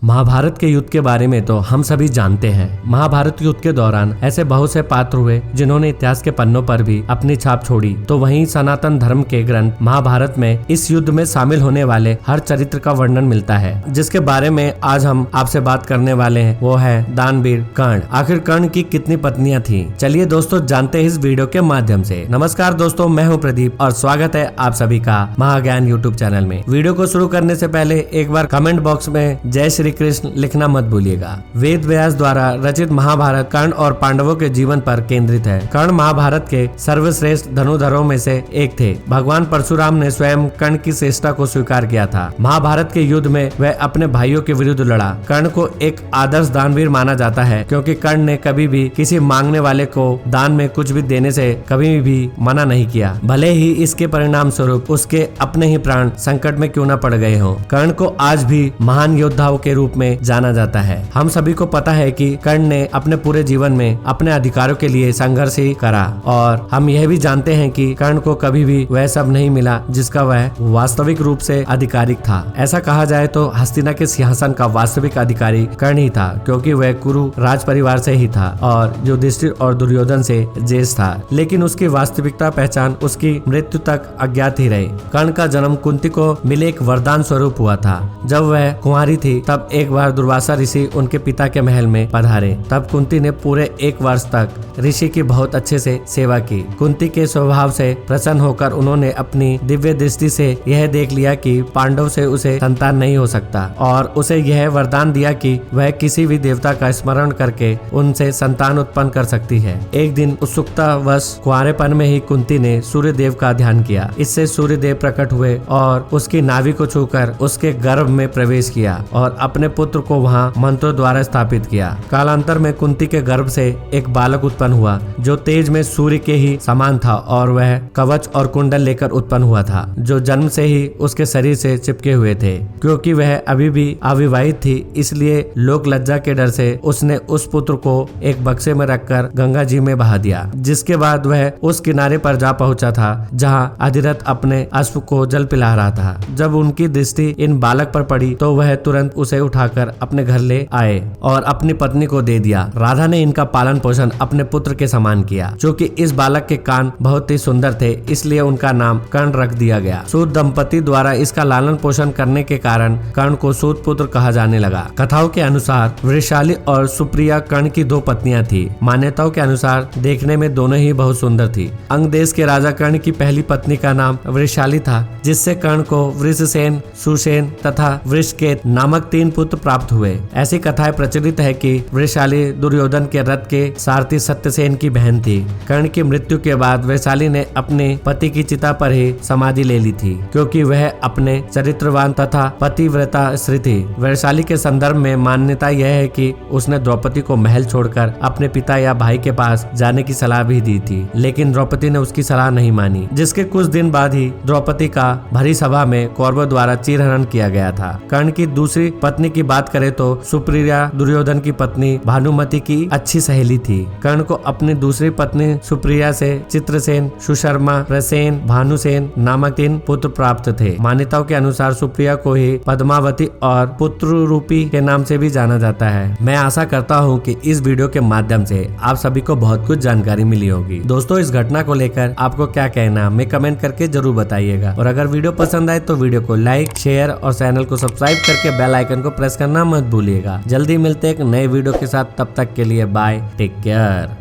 महाभारत के युद्ध के बारे में तो हम सभी जानते हैं। महाभारत युद्ध के दौरान ऐसे बहुत से पात्र हुए जिन्होंने इतिहास के पन्नों पर भी अपनी छाप छोड़ी। तो वहीं सनातन धर्म के ग्रंथ महाभारत में इस युद्ध में शामिल होने वाले हर चरित्र का वर्णन मिलता है, जिसके बारे में आज हम आपसे बात करने वाले हैं। वो है दानवीर कर्ण। आखिर कर्ण की कितनी पत्नियां थी, चलिए दोस्तों जानते हैं इस वीडियो के माध्यम से। नमस्कार दोस्तों, मैं हूं प्रदीप और स्वागत है आप सभी का महाज्ञान यूट्यूब चैनल में। वीडियो को शुरू करने से पहले एक बार कमेंट बॉक्स में जय श्री कृष्ण लिखना मत भूलिएगा। वेद व्यास द्वारा रचित महाभारत कर्ण और पांडवों के जीवन पर केंद्रित है। कर्ण महाभारत के सर्वश्रेष्ठ धनुधरों में से एक थे। भगवान परशुराम ने स्वयं कर्ण की श्रेष्ठता को स्वीकार किया था। महाभारत के युद्ध में वह अपने भाइयों के विरुद्ध लड़ा। कर्ण को एक आदर्श दानवीर माना जाता है, क्योंकि कर्ण ने कभी भी किसी मांगने वाले को दान में कुछ भी देने से कभी भी मना नहीं किया, भले ही इसके परिणाम स्वरूप उसके अपने ही प्राण संकट में क्यों न पड़ गए हों। कर्ण को आज भी महान योद्धाओं के रूप में जाना जाता है। हम सभी को पता है कि कर्ण ने अपने पूरे जीवन में अपने अधिकारों के लिए संघर्ष ही करा, और हम यह भी जानते हैं कि कर्ण को कभी भी वह सब नहीं मिला जिसका वह वास्तविक रूप से अधिकारिक था। ऐसा कहा जाए तो हस्तिना के सिंहासन का वास्तविक अधिकारी कर्ण ही था, क्योंकि वह कुरु राज परिवार से ही था और युधिष्ठिर और दुर्योधन से ज्येष्ठ था। लेकिन उसकी वास्तविकता पहचान उसकी मृत्यु तक अज्ञात ही रही। कर्ण का जन्म कुंती को मिले एक वरदान स्वरूप हुआ था। जब वह कुंवारी थी तब एक बार दुर्वासा ऋषि उनके पिता के महल में पधारे। तब कुंती ने पूरे 1 वर्ष तक ऋषि की बहुत अच्छे से सेवा की। कुंती के स्वभाव से प्रसन्न होकर उन्होंने अपनी दिव्य दृष्टि से यह देख लिया कि पांडव से उसे संतान नहीं हो सकता, और उसे यह वरदान दिया कि वह किसी भी देवता का स्मरण करके उनसे संतान उत्पन्न कर सकती है। एक दिन उत्सुकतावश कुंवारेपन में ही कुंती ने सूर्य देव का ध्यान किया। इससे सूर्य देव प्रकट हुए और उसकी नाभि को छूकर उसके गर्भ में प्रवेश किया और अपने पुत्र को वहां मंत्रों द्वारा स्थापित किया। कालांतर में कुंती के गर्भ से एक बालक उत्पन्न हुआ, जो तेज में सूर्य के ही समान था, और वह कवच और कुंडल लेकर उत्पन्न हुआ था, जो जन्म से ही उसके शरीर से चिपके हुए थे। क्योंकि वह अभी भी अविवाहित थी, इसलिए लोक लज्जा के डर से उसने उस पुत्र को एक बक्से में रखकर गंगा जी में बहा दिया। जिसके बाद वह उस किनारे पर जा पहुंचा था जहां अधिरथ अपने अश्व को जल पिला रहा था। जब उनकी दृष्टि इन बालक पर पड़ी तो वह तुरंत उसे उठाकर अपने घर ले आए और अपनी पत्नी को दे दिया। राधा ने इनका पालन पोषण अपने पुत्र के समान किया। चूँकि इस बालक के कान बहुत ही सुंदर थे, इसलिए उनका नाम कर्ण रख दिया गया। सूत दंपति द्वारा इसका लालन पोषण करने के कारण कर्ण को सूत पुत्र कहा जाने लगा। कथाओं के अनुसार वृषाली और सुप्रिया कर्ण की 2 पत्नियां थी। मान्यताओं के अनुसार देखने में दोनों ही बहुत सुंदर थी। अंग देश के राजा कर्ण की पहली पत्नी का नाम वृषाली था, जिससे कर्ण को वृषसेन, सुसेन तथा वृषकेत नामक 3 पुत्र प्राप्त हुए। ऐसी कथाएं प्रचलित है कि वृषाली दुर्योधन के रथ के सारथी सत्यसेन की बहन थी। कर्ण की मृत्यु के बाद वृषाली ने अपने पति की चिता पर ही समाधि ले ली थी, क्योंकि वह अपने चरित्रवान तथा पतिव्रता स्त्री थी। वृषाली के संदर्भ में मान्यता यह है कि उसने द्रौपदी को महल छोड़कर अपने पिता या भाई के पास जाने की सलाह भी दी थी, लेकिन द्रौपदी ने उसकी सलाह नहीं मानी। जिसके कुछ दिन बाद ही द्रौपदी का भरी सभा में कौरवों द्वारा चीरहरण किया गया था। कर्ण की दूसरी पत्नी की बात करें तो सुप्रिया दुर्योधन की पत्नी भानुमति की अच्छी सहेली थी। कर्ण को अपनी दूसरी पत्नी सुप्रिया से चित्रसेन, सुशर्मा, प्रसेन, भानुसेन नामक 3 पुत्र प्राप्त थे। मान्यताओं के अनुसार सुप्रिया को ही पद्मावती और पुत्र रूपी के नाम से भी जाना जाता है। मैं आशा करता हूँ कि इस वीडियो के माध्यम से आप सभी को बहुत कुछ जानकारी मिली होगी। दोस्तों, इस घटना को लेकर आपको क्या कहना है, मैं कमेंट करके जरूर बताइएगा। और अगर वीडियो पसंद आए तो वीडियो को लाइक, शेयर और चैनल को सब्सक्राइब करके बेल आइकन को प्रेस करना मत भूलिएगा। जल्दी मिलते हैं एक नए वीडियो के साथ, तब तक के लिए बाय, टेक केयर।